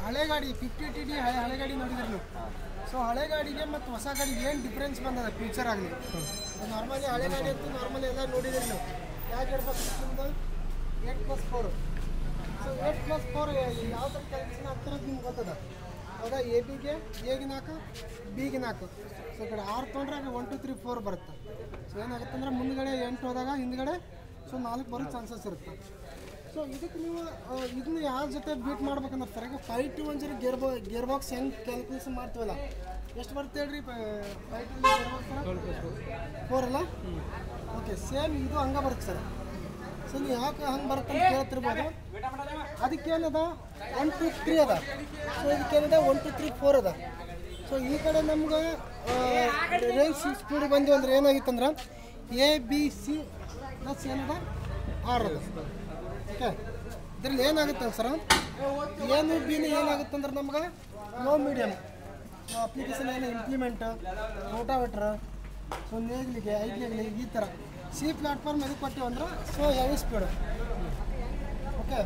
ಹಳೆ ಗಾಡಿ 50 TD ಹಳೆ ಗಾಡಿ ನೋಡಿದ್ರಿ ನೀವು. ಸೊ ಹಳೆ ಗಾಡಿಗೆ ಮತ್ತು ಹೊಸ ಗಾಡಿಗೆ ಏನು ಡಿಫ್ರೆನ್ಸ್ ಬಂದದ ಫ್ಯೂಚರ್ ಆಗಲಿ. ಸೊ ನಾರ್ಮಲಿ ಹಳೆ ಗಾಡಿ ಅಂತೂ ನಾರ್ಮಲಿ ಎಲ್ಲ ನೋಡಿದ್ರಿ ನೀವು. ಯಾಕೆ ಇರ್ಬೇಕು ನಿಮ್ಮದು 8+4. ಸೊ 8+4 ಯಾವ ಥರ ಕ್ಯಾಲ್ಕುಲೇಷನ್ ಆಗ್ತಿರೋದು ನಿಮ್ಗೆ ಗೊತ್ತದ. ಹೌದಾ, ಎಬಿಗೆ ಎಗೆ 4 ಬಿಗೆ 4. ಸೊ ಈ ಕಡೆ 6 ತೊಗೊಂಡ್ರೆ 1 2 3 4 ಬರುತ್ತೆ. ಸೊ ಏನಾಗುತ್ತೆ ಅಂದರೆ ಮುಂದ್ಗಡೆ 8 ಹೋದಾಗ ಹಿಂದ್ಗಡೆ ಸೊ 4 ಬರೋ ಚಾನ್ಸಸ್ ಇರುತ್ತೆ. ಸೊ ಇದಕ್ಕೆ ನೀವು ಇದನ್ನ ಯಾರ ಜೊತೆ ಬೀಟ್ ಮಾಡ್ಬೇಕಂದ್ರೆ ಸರ್, ಈಗ 5-2-1 ಗೇರ್ ಬಾಕ್ಸ್ ಹೆಂಗೆ ಕ್ಯಾಲ್ಕುಲೇಷನ್ ಮಾಡ್ತೀವಲ್ಲ, ಎಷ್ಟು ಬರುತ್ತೆ ಹೇಳ್ರಿ? 5-2 ಗೇರ್ ಬಾಕ್ಸ್ 4 ಅಲ್ಲ? ಓಕೆ, ಸೇಮ್ ಇದು ಹಂಗೆ ಬರುತ್ತೆ ಸರ್. ಸೊ ನೀವು ಯಾಕೆ ಹಂಗೆ ಬರುತ್ತೆ ಅಂತ ಕೇಳ್ತಿರ್ಬೋದು. ಅದಕ್ಕೇನದ 1 2 3 ಅದ. ಸೊ ಇದಕ್ಕೇನದ 1 2 3 4 ಅದ. ಸೊ ಈ ಕಡೆ ನಮ್ಗೆ ರೇಂಜ್ ಸ್ಪೀಡ್ ಬಂದು ಅಂದ್ರೆ ಏನಾಗಿತ್ತಂದ್ರೆ ABC ಪ್ಲಸ್ ಏನದ 6 ಅದ. ಓಕೆ, ಇದರಲ್ಲಿ ಏನಾಗುತ್ತೆ ಸರ್, ಏನು ಬಿನ ಏನಾಗುತ್ತೆ ಅಂದ್ರೆ ನಮ್ಗೆ ಲೋ ಮೀಡಿಯಮ್ ಅಪ್ಲಿಕೇಶನ್ ಏನು ಇಂಪ್ಲಿಮೆಂಟ್, ರೋಟಾವೇಟ್ರ್, ಸೊ ನೇಗ್ಲಿಗೆ 5 ನೇಗ್ಲಿಗೆ ಈ ಥರ ಸಿ ಪ್ಲಾಟ್ಫಾರ್ಮ್ ಎದಕ್ಕೆ ಕೊಟ್ಟಿವಿ ಅಂದ್ರೆ ಸೊ ಹೆವಿ ಸ್ಪೀಡ್. ಓಕೆ,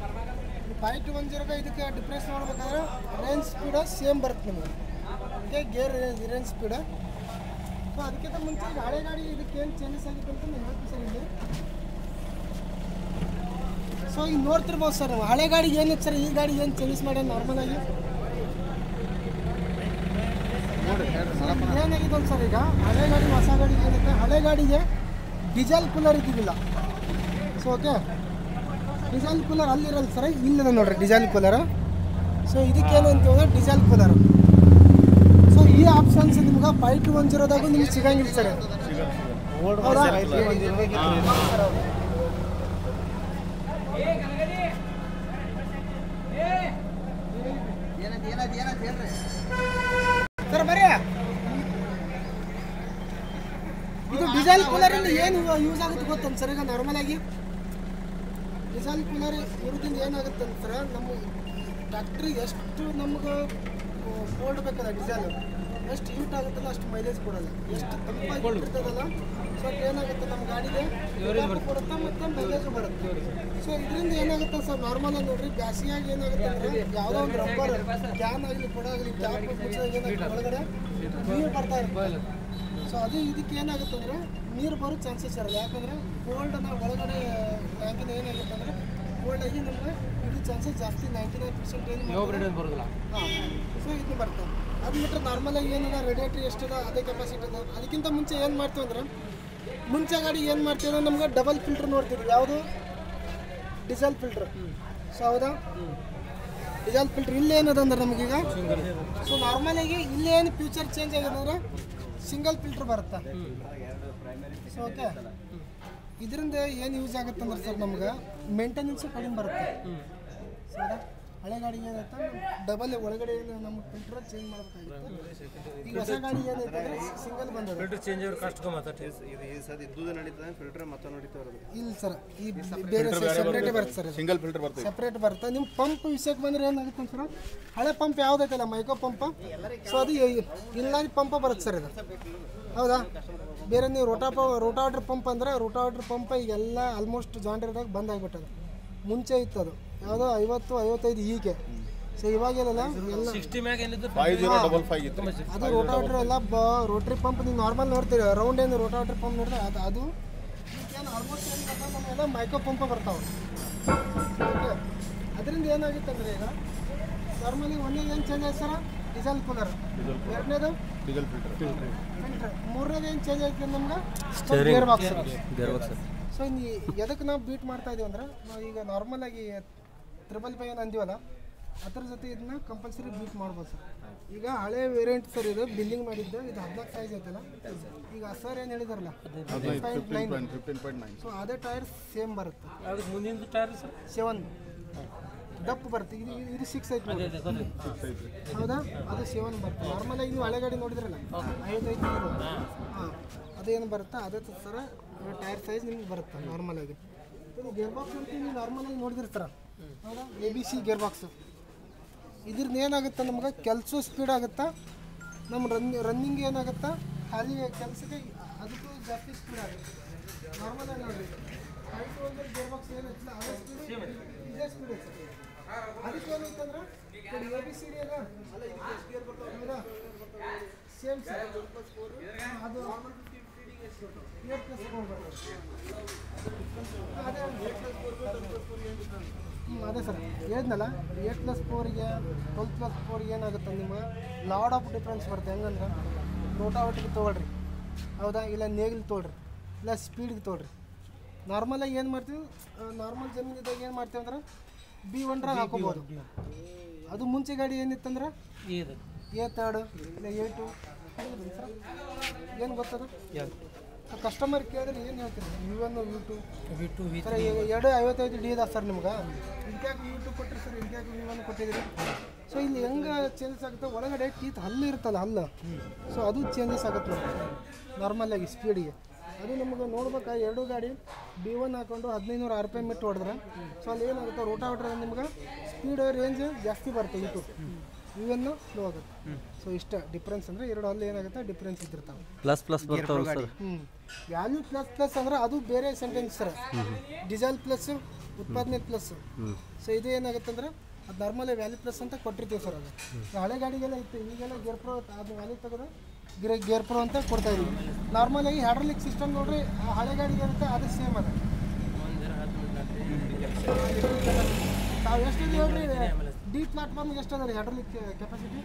5-2-1 ಇದಕ್ಕೆ ಡಿಫ್ರೆನ್ಸ್ ನೋಡ್ಬೇಕಾದ್ರೆ ರೇಂಜ್ ಸ್ಪೀಡ್ ಸೇಮ್ ಬರುತ್ತೆ ನಿಮಗೆ. Okay, gear range speed. So ಅದಕ್ಕಿಂತ ಮುಂಚೆ ಈಗ ಹಳೆ ಗಾಡಿ ಇದಕ್ಕೆ ಏನು ಚೇಂಜಸ್ ಆಗಿತ್ತು ಅಂತ ನಾನು ಹೇಳ್ತೀನಿ ಸರ್ ಇಲ್ಲಿ. ಸೊ ಈಗ ನೋಡ್ತಿರ್ಬೋದು ಸರ್, ನಾವು ಹಳೆ ಗಾಡಿಗೆ ಏನಿತ್ತು ಸರ್, ಈ ಗಾಡಿ ಏನು ಚೇಂಜಸ್ ಮಾಡ್ಯಾನ ನಾರ್ಮಲಾಗಿ ಏನಾಗಿದೆ ಒಂದು ಸರ್. ಈಗ ಹಳೆ ಗಾಡಿ ಹೊಸ ಗಾಡಿಗೆ ಏನಿದೆ, ಹಳೆ ಗಾಡಿಗೆ ಡೀಸೆಲ್ ಕೂಲರ್ ಇದ್ದಿದ್ದಿಲ್ಲ. ಸೊ ಓಕೆ, ಡೀಸೆಲ್ ಕೂಲರ್ ಅಲ್ಲಿರಲ್ಲ ಸರ್, ಇಲ್ಲಿದೆ ನೋಡ್ರಿ ಡೀಸೆಲ್ ಕೂಲರ್. ಸೊ ಇದಕ್ಕೇನು ಅಂತೀವಂದ್ರೆ ಡೀಸೆಲ್ ಕೂಲರ್. ಸೊ ಈ ಆಪ್ಷನ್ಸ್ ನಿಮ್ಗೆ 5-2-1 ನಿಮ್ಗೆ ಸಿಗಂಗಿಲ್ಲ ಸರ್. ಸರ್ ಬರೀ ಇದು ಡೀಸೆಲ್ ಕೂಲರಿಂದ ಏನು ಯೂಸ್ ಆಗುತ್ತೆ ಗೊತ್ತಂತ ಸರ್. ಈಗ ನಾರ್ಮಲ್ ಆಗಿ ಡೀಸೆಲ್ ಕೂಲರ್ ಇರೋದ್ರಿಂದ ಏನಾಗುತ್ತೆ ಅಂತ ಸರ್, ನಮ್ಮ ಟ್ಯಾಕ್ಟ್ರಿ ಎಷ್ಟು ನಮ್ಗೆ ಕೋಲ್ಡ್ ಬೇಕಲ್ಲ ಡೀಸೆಲ್, ಎಷ್ಟು ಹೀಟ್ ಆಗುತ್ತಲ್ಲ ಅಷ್ಟು ಮೈಲೇಜ್ ಕೊಡಲ್ಲ. ಎಷ್ಟು ತಂಪಾಗಿ ಇರ್ತದಲ್ಲ ಸೊ ಏನಾಗುತ್ತೆ ನಮ್ಮ ಗಾಡಿಗೆ ಕೊಡುತ್ತೆ ಮತ್ತು ಮೈಲೇಜ್ ಬರುತ್ತೆ. ಸೊ ಇದರಿಂದ ಏನಾಗುತ್ತೆ ಸರ್, ನಾರ್ಮಲ್ ಆಗಿ ನೋಡ್ರಿ, ಬ್ಯಾಸಿಯಾಗಿ ಏನಾಗುತ್ತೆ ಅಂದರೆ ಯಾವುದೋ ಒಂದು ರಬ್ಬರ್ ಕ್ಯಾನ್ ಆಗಲಿ ಕೊಡಾಗಲಿ ಕ್ಯಾಪ್ ಮುಚ್ಚಿದಾಗ ಏನಾಗುತ್ತೆ ಒಳಗಡೆ ನೀರು ಬರ್ತಾ ಇರುತ್ತೆ. ಸೊ ಅದು ಇದಕ್ಕೆ ಏನಾಗುತ್ತೆ ಅಂದರೆ ನೀರು ಬರೋ ಚಾನ್ಸಸ್ ಇರಲ್ಲ. ಯಾಕಂದರೆ ಕೋಲ್ಡನ್ನ ಒಳಗಡೆ ಟ್ಯಾಂಕಿನ ಏನಾಗುತ್ತೆ ಅಂದರೆ ಕೋಲ್ಡಾಗಿ ನಮಗೆ ಇದು ಚಾನ್ಸಸ್ ಜಾಸ್ತಿ 99% ಏನು ಬರೋದಿಲ್ಲ. ಹಾಂ, ಸೊ ಇದು ಬರ್ತದೆ. ಅದು ಬಿಟ್ಟರೆ ನಾರ್ಮಲಾಗಿ ಏನದ ರೇಡಿಯೇಟ್ರ್ ಎಷ್ಟದ ಅದೇ ಕೆಪಾಸಿಟಿ ಅದ. ಅದಕ್ಕಿಂತ ಮುಂಚೆ ಏನು ಮಾಡ್ತೀವಿ ಅಂದ್ರೆ, ಮುಂಚೆ ಗಾಡಿ ಏನು ಮಾಡ್ತೀವಿ ಅಂದ್ರೆ ನಮ್ಗೆ ಡಬಲ್ ಫಿಲ್ಟ್ರ್ ನೋಡ್ತೀವಿ. ಯಾವುದು? Diesel filter. ಸೊ ಹೌದಾ, ಡೀಸೆಲ್ ಫಿಲ್ಟ್ರ್ ಇಲ್ಲಿ ಏನದ ಅಂದ್ರೆ ನಮಗೀಗ ಸೊ ನಾರ್ಮಲಾಗಿ ಇಲ್ಲಿ ಏನು ಫ್ಯೂಚರ್ ಚೇಂಜ್ ಆಗಿದೆ ಅಂದರೆ ಸಿಂಗಲ್ ಫಿಲ್ಟ್ರ್ ಬರುತ್ತೆ. ಸೊ ಓಕೆ, ಇದರಿಂದ ಏನು ಯೂಸ್ ಆಗುತ್ತೆ ಅಂದ್ರೆ ಸರ್ ನಮ್ಗೆ ಮೇಂಟೆನೆನ್ಸು ಕಡಿಮೆ ಬರುತ್ತೆ. ಸೊ ಹೌದಾ, ಹಳೆ ಗಾಡಿಗೆ ಏನೈತೆ ಡಬಲ್ ಒಳಗಡೆ ಏನು ನಮ್ಮ ಫಿಲ್ಟ್ರ್ ಚೇಂಜ್ ಮಾಡಬೇಕಾಗಿತ್ತು. ಈಗ ಹೊಸ ಗಾಡಿ ಏನೈತೆ ಅಂದರೆ ಸಿಂಗಲ್ ಬಂದದ. ಫಿಲ್ಟರ್ ಚೇಂಜ್ ಆಗಿ ಕಾಸ್ಟ್ ಕಮ್ಮಿ ಇದು ನಡೀತದೆ ಫಿಲ್ಟರ್ ಮತ್ತೆ ನಡೀತಾ ಇಲ್ಲ ಸರ್, ಈ ಬೇರೆ ಸೆಪ್ರೇಟ್ ಬರುತ್ತೆ ಸರ್, ಸಿಂಗಲ್ ಫಿಲ್ಟರ್ ಬರ್ತದೆ, ಸೆಪ್ರೇಟ್ ಬರುತ್ತೆ. ನಿಮ್ಮ ಪಂಪ್ ವಿಷಯಕ್ಕೆ ಬಂದರೆ ಏನಾಗುತ್ತೆ ಸರ್, ಹಳೆ ಪಂಪ್ ಯಾವುದೈತಲ್ಲ ಮೈಕೋ ಪಂಪ್, ಸೊ ಅದು ಇಲ್ಲ ಪಂಪ ಬರುತ್ತೆ ಸರ್ ಇದು. ಹೌದಾ, ಬೇರೆ ನೀವು ರೋಟಾವೇಟ್ರ್ ಪಂಪ್ ಅಂದರೆ ರೋಟಾವೇಟ್ರ್ ಪಂಪ್ ಈಗೆಲ್ಲ ಆಲ್ಮೋಸ್ಟ್ ಜಾಂಡರ್ದಾಗ ಬಂದಾಗ್ಬಿಟ್ಟದು. ಮುಂಚೆ ಇತ್ತು ಅದು ಯಾವುದೋ 50-55 ಹೀಗೆ. ಸೊ ಇವಾಗೆಲ್ಲ ಎಲ್ಲ 60 ಮ್ಯಾಗ ಏನಿತ್ತು 5055 ಇತ್ತು. ಅದು ರೋಟಾವೇಟ್ರ್ ಎಲ್ಲ ರೋಟ್ರಿ ಪಂಪ್ ನೀವು ನಾರ್ಮಲ್ ನೋಡ್ತೀರಿ, ರೌಂಡ್ ಏನು ರೋಟಾವೇಟ್ರ್ ಪಂಪ್ ನೋಡಿದ್ರೆ ಅದು ಏನು ಆಲ್ಮೋಸ್ಟ್ ಏನು ಬರ್ತಾವೆ ನಮಗೆಲ್ಲ ಮೈಕ್ರೋ ಪಂಪ ಬರ್ತಾವೆ. ಓಕೆ, ಅದರಿಂದ ಏನಾಗುತ್ತೆ ಅಂದರೆ ಈಗ ನಾರ್ಮಲಿ ಒಂದೇ ಏನು ಚೇಂಜ್ ಆಯ್ತು ಸರ್, ಡೀಸೆಲ್ ಕೂಲರ್. ಎರಡನೇದು ಡೀಸೆಲ್ ಫಿಲ್ಟರ್. ಮೂರನೇದು ಏನು ಚೇಂಜ್ ಆಯ್ತು ನಮ್ಗೆ ಗೇರ್ ಬಾಕ್ಸ್. ಸೊ ಎದಕ್ಕೆ ನಾವು ಬೀಟ್ ಮಾಡ್ತಾ ಇದೀವಿ ಅಂದ್ರೆ, ನಾವು ಈಗ ನಾರ್ಮಲಾಗಿ 555 ಏನು ಅಂದಿವಲ್ಲ ಅದ್ರ ಜೊತೆ ಇದನ್ನ ಕಂಪಲ್ಸರಿ ಬೀಟ್ ಮಾಡ್ಬೋದು ಸರ್. ಈಗ ಹಳೆ ವೇರಿಯಂಟ್ ಸರ್ ಇದು ಬಿಲ್ಲಿಂಗ್ ಮಾಡಿದ್ದು, ಇದು 14 ಸೈಜ್ ಐತಲ್ಲ. ಈಗ ಸರ್ ಏನು ಹೇಳಿದಾರಲ್ಲ 15.9, ಸೊ ಅದೇ ಟೈರ್ ಸೇಮ್ ಬರುತ್ತೆ. ಅದಕ್ಕೆ ಮುಂದಿನ ಟೈರ್ ಸರ್ 7 ದಪ್ಪ ಬರುತ್ತೆ. ಇದು 6 ಐತೆ ಹೌದಾ, ಅದು 7 ಬರುತ್ತೆ. ನಾರ್ಮಲಾಗಿ ನೀವು ಹಳೆ ಗಾಡಿ ನೋಡಿದ್ರಲ್ಲ 55 ಹಾಂ, ಅದೇನು ಬರುತ್ತೆ ಅದೇ ಥರ ಟೈರ್ ಸೈಜ್ ನಿಮ್ಗೆ ಬರುತ್ತೆ ನಾರ್ಮಲಾಗಿ. ಇದು ಗೇರ್ ಬಾಕ್ಸ್ ಅಂತ ನೀವು ನಾರ್ಮಲಾಗಿ ನೋಡಿದಿರ್ತಾರ ಹೌದಾ, ABC ಗೇರ್ ಬಾಕ್ಸು. ಇದ್ರದ್ದು ಏನಾಗುತ್ತೆ ನಮ್ಗೆ ಕೆಲಸ ಸ್ಪೀಡ್ ಆಗುತ್ತಾ, ನಮ್ಮ ರನ್ನಿಂಗ್ ಏನಾಗುತ್ತಾ, ಖಾಲಿ ಕೆಲಸಕ್ಕೆ ಅದಕ್ಕೂ ಜಾಸ್ತಿ ಸ್ಪೀಡ್ ಆಗುತ್ತೆ. ನಾರ್ಮಲಾಗಿ ನೋಡಿ 5-2 ಗೇರ್ ಬಾಕ್ಸ್ ಏನೈತಿಲ್ಲ ಅದೇ ಸ್ಪೀಡ್ ಇದೇ ಸ್ಪೀಡ್ ಐತೆ. ಅದಕ್ಕೆ ಏನೈತಂದ್ರೆ ಎ ಬಿ ಸಿ ಡಿ ಅದ ಹೌದಾ ಸೇಮ್ ಸರ್ ಅದು 8+4 ಬರ್ತದೆ ಅದೇ ಸರ್ ಹೇಳಿದ್ನಲ್ಲ 8+4ಗೆ 12+4 ಏನಾಗುತ್ತೆ ನಿಮ್ಗೆ ಲಾಡ್ ಆಫ್ ಡಿಫ್ರೆನ್ಸ್ ಬರುತ್ತೆ ಹೆಂಗಂದ್ರೆ ರೋಟಾವೇಟ್ರಿಗೆ ತೊಗೊಳ್ರಿ ಹೌದಾ ಇಲ್ಲ ನೇಗಿಲು ತೊಗೊಳ್ರಿ ಇಲ್ಲ ಸ್ಪೀಡ್ಗೆ ತೊಗೊಳ್ರಿ ನಾರ್ಮಲಾಗಿ ಏನು ಮಾಡ್ತೀವಿ ನಾರ್ಮಲ್ ಜಮೀನಿದ್ದಾಗ ಏನು ಮಾಡ್ತೀವಿ ಅಂದ್ರೆ B1 ಹಾಕೋಬೋದು ಅದು ಮುಂಚೆ ಗಾಡಿ ಏನಿತ್ತಂದ್ರೆ A3 ಇಲ್ಲ A2 ಏನು ಗೊತ್ತದ ಕಸ್ಟಮರ್ ಕೇಳಿದ್ರೆ ಏನು ಹೇಳ್ತೀರಿ V1 V2 ಸರ್ ಎರಡು 55 ಡಿ ಅದ ಸರ್ ನಿಮ್ಗೆ ಇದಕ್ಯಾಕೆ V2 ಕೊಟ್ಟಿರಿ ಸರ್ ಇದಕ್ಯಾಕೆ V1 ಕೊಟ್ಟಿದ್ರಿ ಸೊ ಇಲ್ಲಿ ಹೆಂಗೆ ಚೇಂಜಸ್ ಆಗುತ್ತೆ ಒಳಗಡೆ ಟೀತ್ ಹಲ್ಲು ಇರುತ್ತಲ್ಲ ಹಲ್ಲು ಸೊ ಅದು ಚೇಂಜಸ್ ಆಗುತ್ತೆ ನಾರ್ಮಲಾಗಿ ಸ್ಪೀಡಿಗೆ ಅದು ನಮಗೆ ನೋಡ್ಬೇಕು ಎರಡು ಗಾಡಿ B1 ಹಾಕೊಂಡು 1500 RPM ಇಟ್ಟು ಹೊಡೆದ್ರೆ ಸೊ ಅಲ್ಲಿ ಏನಾಗುತ್ತೆ ರೋಟಾವೇಟರ್ ನಿಮ್ಗೆ ಸ್ಪೀಡ್ ರೇಂಜ್ ಜಾಸ್ತಿ ಬರುತ್ತೆ V1 ಸ್ಲೋ ಆಗುತ್ತೆ ಸೊ ಇಷ್ಟ ಡಿಫ್ರೆನ್ಸ್ ಅಂದರೆ ಎರಡು ಅಲ್ಲಿ ಏನಾಗುತ್ತೆ ಡಿಫ್ರೆನ್ಸ್ ಇದ್ದಿರ್ತಾವೆ ಪ್ಲಸ್ ಬರ್ತಾವಲ್ಲ ಸರ್ ವ್ಯಾಲ್ಯೂ ಪ್ಲಸ್ ಅಂದ್ರೆ ಅದು ಬೇರೆ ಸೆಂಟೆನ್ಸ್ ಸರ್ ಡೀಸೆಲ್ ಪ್ಲಸ್ ಉತ್ಪಾದನೆ ಪ್ಲಸ್ ಸೊ ಇದು ಏನಾಗುತ್ತೆ ಅಂದ್ರೆ ಅದು ನಾರ್ಮಲಿ ವ್ಯಾಲ್ಯೂ ಪ್ಲಸ್ ಅಂತ ಕೊಟ್ಟಿರ್ತೀವಿ ಸರ್ ಅದು ಹಳೆ ಗಾಡಿಗೆಲ್ಲ ಇತ್ತು ಈಗೆಲ್ಲ ಗೇರ್ ಪ್ರೋ ಅದು ವ್ಯಾಲ್ಯೂ ತೆಗೆದು ಗೇರ್ ಪ್ರೋ ಅಂತ ಕೊಡ್ತಾ ಇದೀವಿ ನಾರ್ಮಲಾಗಿ ಹೈಡ್ರಾಲಿಕ್ ಸಿಸ್ಟಮ್ ನೋಡ್ರಿ ಆ ಹಳೆ ಗಾಡಿಗೆ ಇರುತ್ತೆ ಅದು ಸೇಮ್ ಅದ ತಾವು ಎಷ್ಟಿದೆ ಹೇಳ್ರಿ ಡಿ ಪ್ಲಾಟ್ಫಾರ್ಮ್ಗೆ ಎಷ್ಟು ಅದ ರೀ ಹೈಡ್ರಾಲಿಕ್ ಕೆಪಾಸಿಟಿ